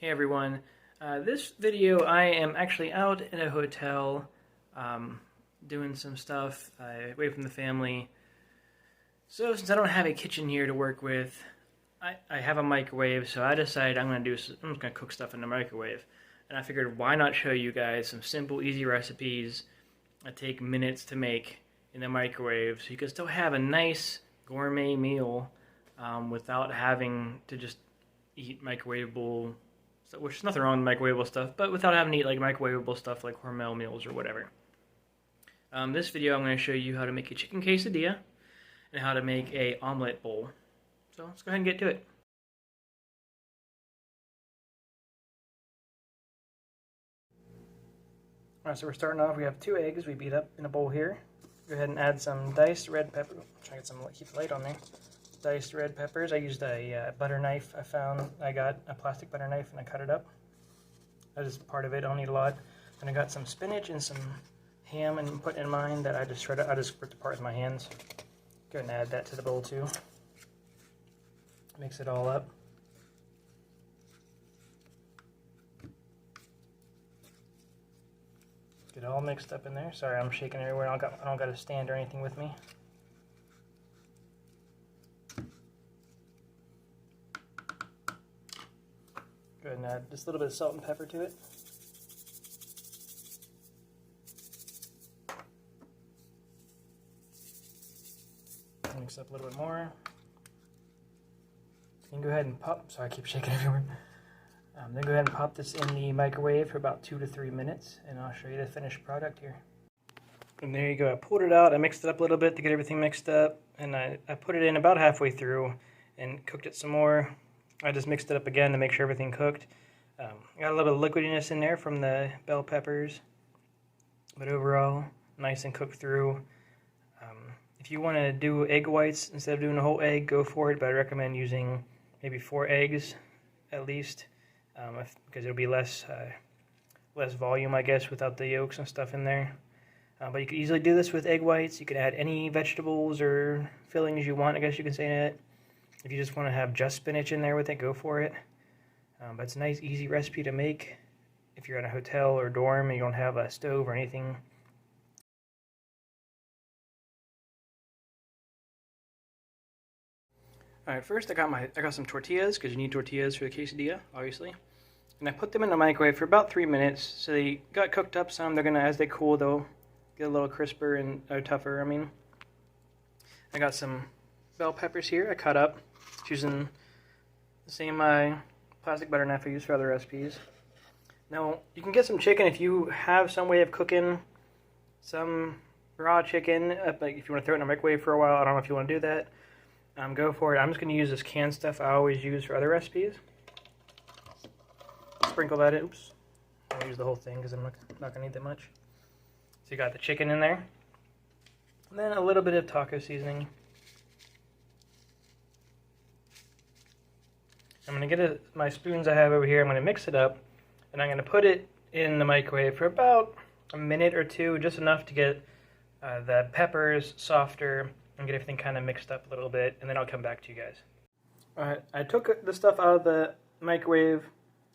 Hey everyone, this video I am actually out in a hotel doing some stuff away from the family. So since I don't have a kitchen here to work with, I have a microwave, so I decided I'm just gonna cook stuff in the microwave. And I figured why not show you guys some simple, easy recipes that take minutes to make in the microwave so you can still have a nice gourmet meal without having to just eat microwavable. Which is nothing wrong with microwavable stuff, but without having to eat like microwavable stuff like Hormel meals or whatever. This video I'm going to show you how to make a chicken quesadilla and how to make a omelet bowl. So let's go ahead and get to it. Alright, so we're starting off. We have 2 eggs we beat up in a bowl here. Go ahead and add some diced red pepper. Try to get some, keep the light on there. Diced red peppers. I used a butter knife. I got a plastic butter knife and I cut it up. That is part of it. I don't need a lot. And I got some spinach and some ham and put in mine that I just shredded. I just ripped apart with my hands. Go ahead and add that to the bowl too. Mix it all up. Get it all mixed up in there. Sorry, I'm shaking everywhere. I don't got a stand or anything with me. Go ahead and add just a little bit of salt and pepper to it. Mix up a little bit more. You can go ahead and pop. Sorry, I keep shaking everywhere. Then go ahead and pop this in the microwave for about 2 to 3 minutes, and I'll show you the finished product here. And there you go. I pulled it out. I mixed it up a little bit to get everything mixed up, and I put it in about halfway through and cooked it some more. I just mixed it up again to make sure everything cooked. Got a little bit of liquidiness in there from the bell peppers, but overall, nice and cooked through. If you want to do egg whites instead of doing a whole egg, go for it, but I recommend using maybe 4 eggs at least, because it'll be less volume, I guess, without the yolks and stuff in there. But you can easily do this with egg whites. You can add any vegetables or fillings you want, I guess you can say in it. If you just want to have just spinach in there with it, go for it. But it's a nice, easy recipe to make if you're in a hotel or dorm and you don't have a stove or anything. Alright, first I got some tortillas, because you need tortillas for the quesadilla, obviously. And I put them in the microwave for about 3 minutes. So they got cooked up some. They're gonna, as they cool, they'll get a little crisper and tougher. I got some bell peppers here. I cut up using the same plastic butter knife I use for other recipes. Now you can get some chicken if you have some way of cooking some raw chicken. Like if you want to throw it in the microwave for a while, I don't know if you want to do that. Go for it. I'm just going to use this canned stuff I always use for other recipes. Sprinkle that in. Oops. I'll use the whole thing because I'm not going to need that much. So you got the chicken in there. And then a little bit of taco seasoning. I'm going to get my spoons I have over here. I'm going to mix it up. And I'm going to put it in the microwave for about a minute or 2. Just enough to get the peppers softer and get everything kind of mixed up a little bit, and then I'll come back to you guys. Alright, I took the stuff out of the microwave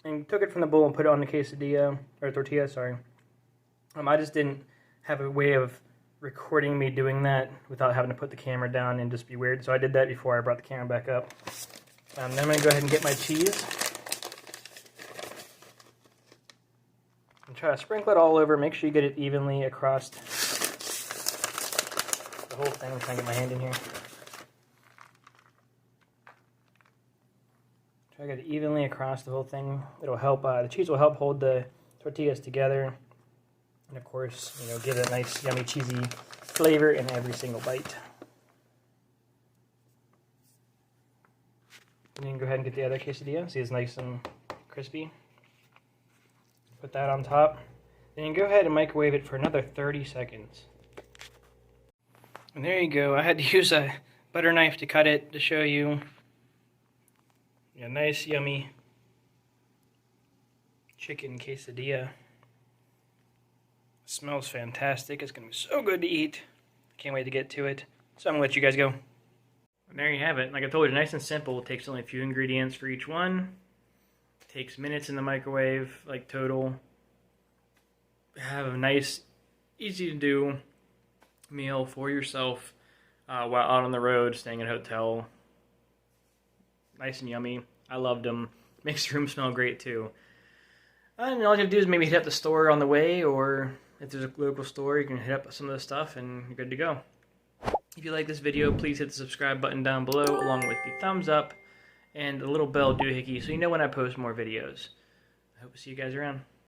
and took it from the bowl and put it on the quesadilla, or tortilla, sorry. I just didn't have a way of recording me doing that without having to put the camera down and just be weird, so I did that before I brought the camera back up. Then I'm going to go ahead and get my cheese. And try to sprinkle it all over, make sure you get it evenly across the whole thing. I'm trying to get my hand in here. Try to get it evenly across the whole thing. It'll help, the cheese will help hold the tortillas together. And of course, give it a nice, yummy, cheesy flavor in every single bite. And then go ahead and get the other quesadilla. See, it's nice and crispy. Put that on top. Then you go ahead and microwave it for another 30 seconds. And there you go. I had to use a butter knife to cut it to show you. A nice, yummy chicken quesadilla. It smells fantastic. It's going to be so good to eat. Can't wait to get to it. So I'm going to let you guys go. And there you have it. Like I told you, nice and simple. It takes only a few ingredients for each one. Takes minutes in the microwave, like total. Have a nice, easy to do meal for yourself while out on the road, staying at a hotel. Nice and yummy. I loved them. Makes your room smell great too. And all you have to do is maybe hit up the store on the way, or if there's a local store, you can hit up some of the stuff and you're good to go. If you like this video, please hit the subscribe button down below, along with the thumbs up and the little bell doohickey so you know when I post more videos. I hope to see you guys around.